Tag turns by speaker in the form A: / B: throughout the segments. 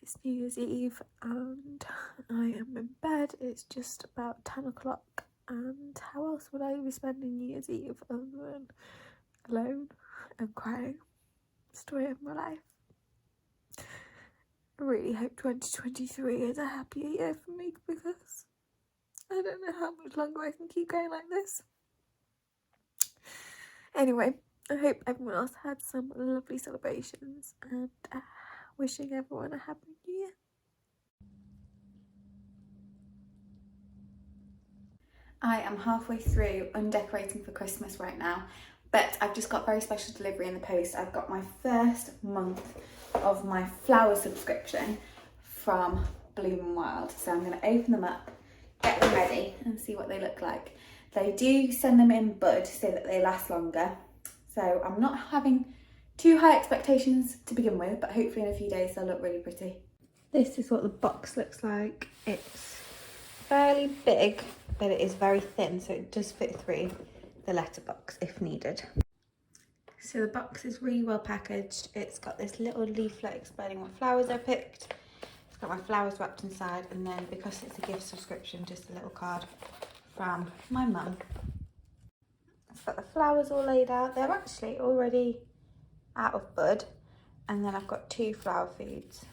A: It's New Year's Eve and I am in bed. It's just about 10 o'clock, and how else would I be spending New Year's Eve other than alone and crying? Story of my life. I really hope 2023 is a happier year for me, because I don't know how much longer I can keep going like this. Anyway, I hope everyone else had some lovely celebrations, and wishing everyone a happy new year.
B: I am halfway through undecorating for Christmas right now, but I've just got very special delivery in the post. I've got my first month of my flower subscription from Bloom & Wild. So I'm going to open them up, get them ready and see what they look like. They do send them in bud so that they last longer. So I'm not having too high expectations to begin with, but hopefully in a few days they'll look really pretty. This is what the box looks like. It's fairly big, but it is very thin, so it does fit through the letterbox if needed. So the box is really well packaged. It's got this little leaflet explaining what flowers I picked. It's got my flowers wrapped inside, and then because it's a gift subscription, just a little card from my mum. It's got the flowers all laid out. They're actually already out of bud, and then I've got 2 flower foods.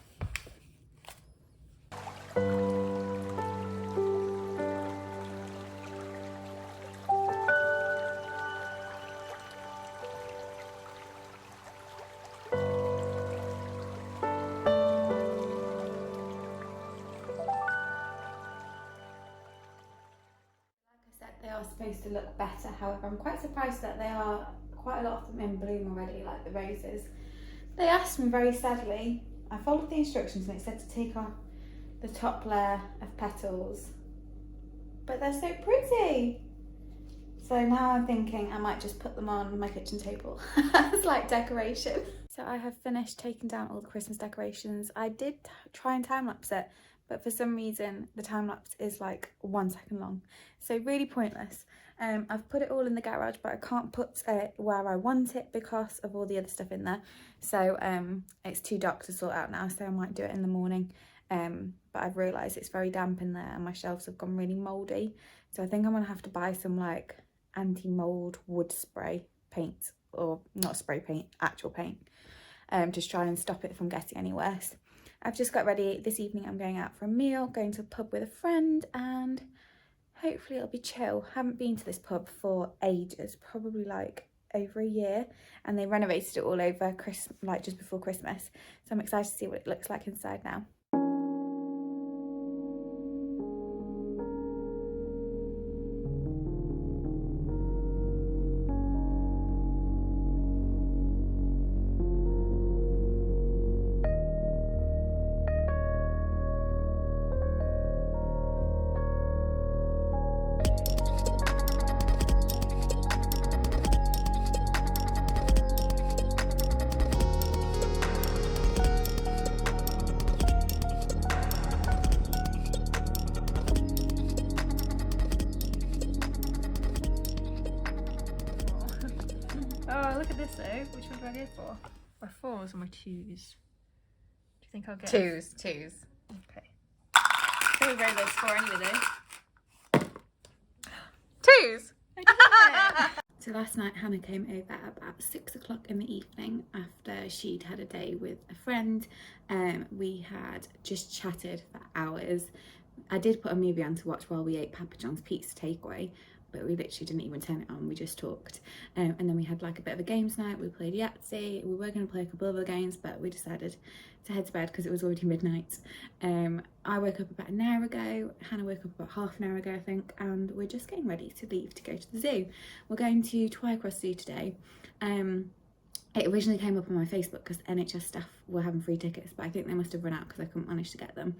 B: They are supposed to look better, however I'm quite surprised that they are quite a lot of them in bloom already, like the roses. They asked me very sadly, I followed the instructions and it said to take off the top layer of petals, but they're so pretty. So now I'm thinking I might just put them on my kitchen table as like decoration. So I have finished taking down all the Christmas decorations. I did try and time lapse it, but for some reason the time lapse is like 1 second long, so really pointless. I've put it all in the garage, but I can't put it where I want it because of all the other stuff in there. So it's too dark to sort out now, so I might do it in the morning. But I've realised it's very damp in there and my shelves have gone really mouldy, so I think I'm gonna have to buy some like anti-mould wood spray paint, or not spray paint, actual paint, to try and stop it from getting any worse. I've just got ready. This evening I'm going out for a meal, going to a pub with a friend, and hopefully it'll be chill. Haven't been to this pub for ages, probably like over a year, and they renovated it all over like just before Christmas, so I'm excited to see what it looks like inside now.
A: Oh, look at this though. Which one do I go for? My 4s or my 2s? Do you think I'll get
B: 2s.
A: Okay. Very very low score anyway though.
B: 2s!
A: I did it!
B: So last night Hannah came over at about 6 o'clock in the evening after she'd had a day with a friend. We had just chatted for hours. I did put a movie on to watch while we ate Papa John's pizza takeaway, but we literally didn't even turn it on, we just talked. And then we had like a bit of a games night. We played Yahtzee. We were going to play a couple of other games, but we decided to head to bed because it was already midnight. I woke up about an hour ago. Hannah woke up about half an hour ago, I think, and we're just getting ready to leave to go to the zoo. We're going to Twycross Zoo today. It originally came up on my Facebook because NHS staff were having free tickets, but I think they must have run out because I couldn't manage to get them.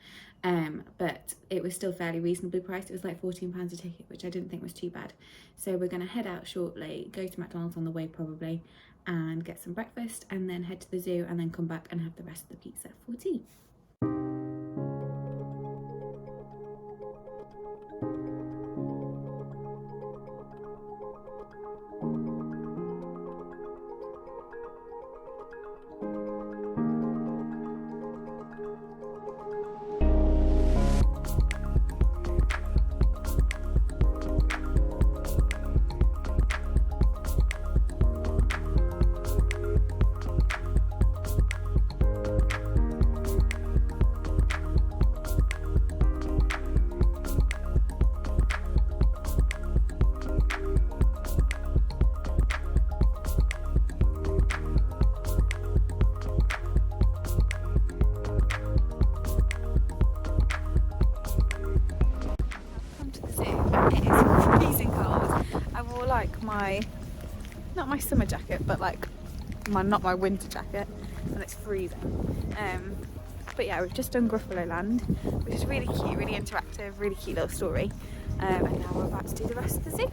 B: But it was still fairly reasonably priced. It was like £14 a ticket, which I didn't think was too bad. So we're going to head out shortly, go to McDonald's on the way probably, and get some breakfast, and then head to the zoo, and then come back and have the rest of the pizza for tea. not my summer jacket, but like not my winter jacket, and it's freezing. But yeah, we've just done Gruffalo Land, which is really cute, really interactive, really cute little story. And now we're about to do the rest of the zoo.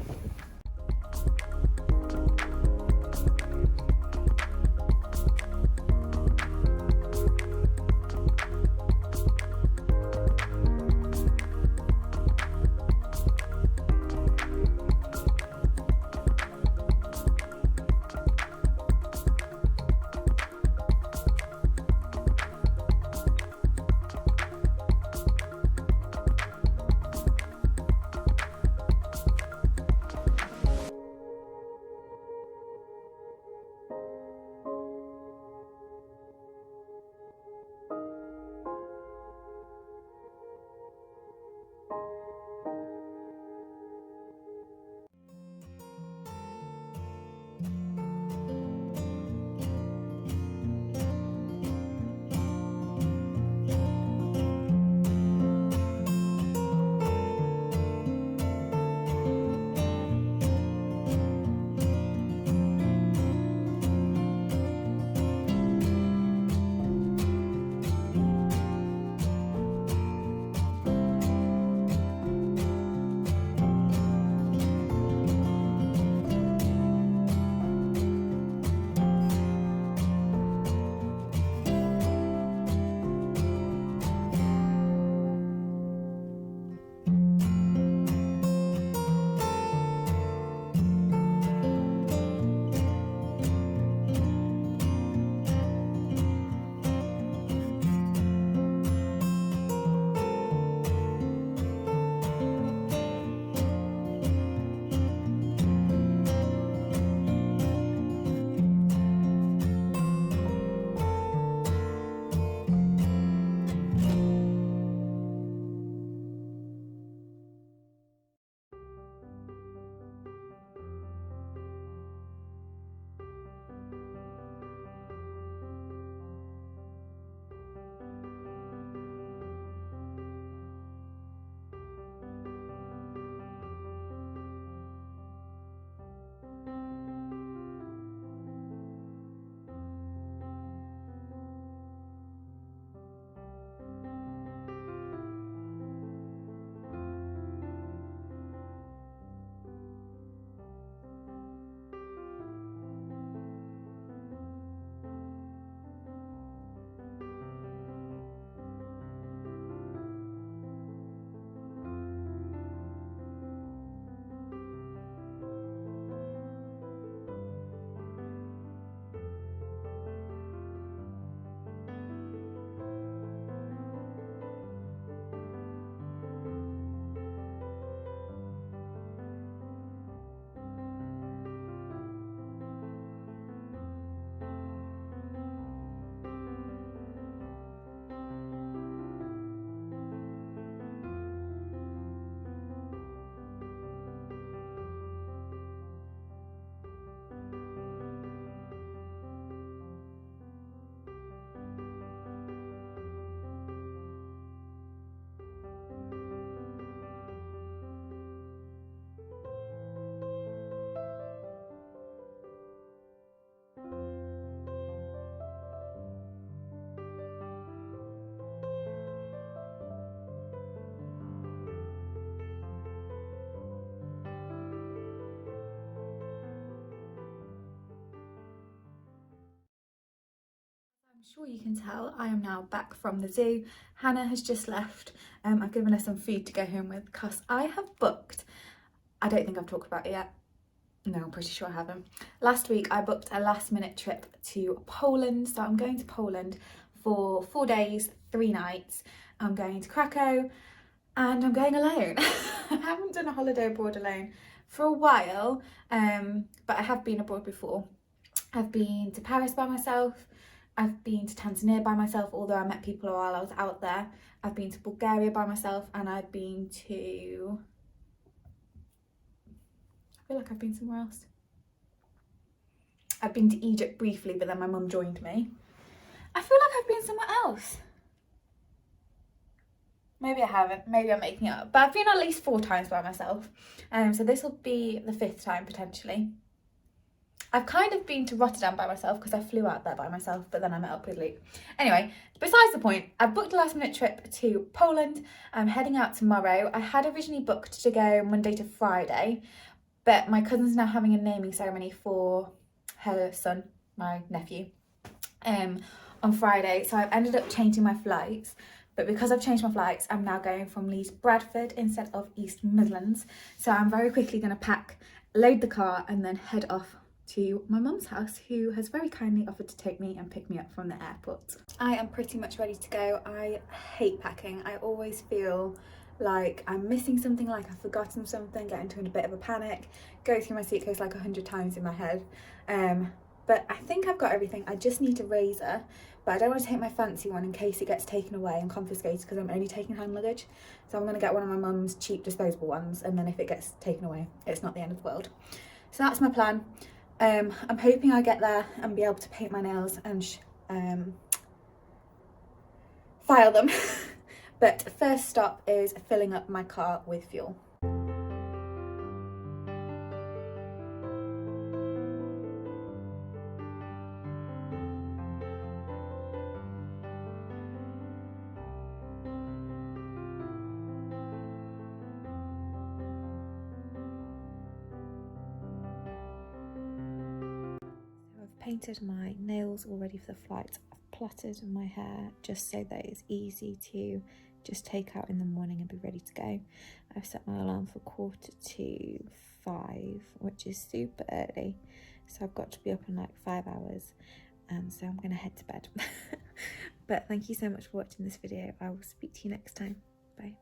B: I'm sure you can tell I am now back from the zoo. Hannah has just left. I've given her some food to go home with because I have booked, I don't think I've talked about it yet. No, I'm pretty sure I haven't. Last week I booked a last minute trip to Poland. So I'm going to Poland for 4 days, 3 nights. I'm going to Krakow and I'm going alone. I haven't done a holiday abroad alone for a while, but I have been abroad before. I've been to Paris by myself. I've been to Tanzania by myself, although I met people while I was out there. I've been to Bulgaria by myself, and I've been to... I feel like I've been somewhere else. I've been to Egypt briefly, but then my mum joined me. I feel like I've been somewhere else. Maybe I haven't, maybe I'm making it up. But I've been at least 4 times by myself. So this will be the 5th time, potentially. I've kind of been to Rotterdam by myself because I flew out there by myself, but then I met up with Luke. Anyway, besides the point, I booked a last minute trip to Poland. I'm heading out tomorrow. I had originally booked to go Monday to Friday, but my cousin's now having a naming ceremony for her son, my nephew, on Friday. So I've ended up changing my flights. But because I've changed my flights, I'm now going from Leeds Bradford instead of East Midlands. So I'm very quickly going to pack, load the car and then head off to my mum's house, who has very kindly offered to take me and pick me up from the airport. I am pretty much ready to go. I hate packing. I always feel like I'm missing something, like I've forgotten something, get into a bit of a panic, go through my suitcase like 100 times in my head. But I think I've got everything. I just need a razor, but I don't want to take my fancy one in case it gets taken away and confiscated because I'm only taking hand luggage. So I'm going to get one of my mum's cheap disposable ones, and then if it gets taken away, it's not the end of the world. So that's my plan. I'm hoping I get there and be able to paint my nails and file them. But first stop is filling up my car with fuel. I've painted my nails all ready for the flight. I've plaited my hair just so that it's easy to just take out in the morning and be ready to go. I've set my alarm for 5:45, which is super early. So I've got to be up in like 5 hours. So I'm gonna head to bed. But thank you so much for watching this video. I will speak to you next time. Bye.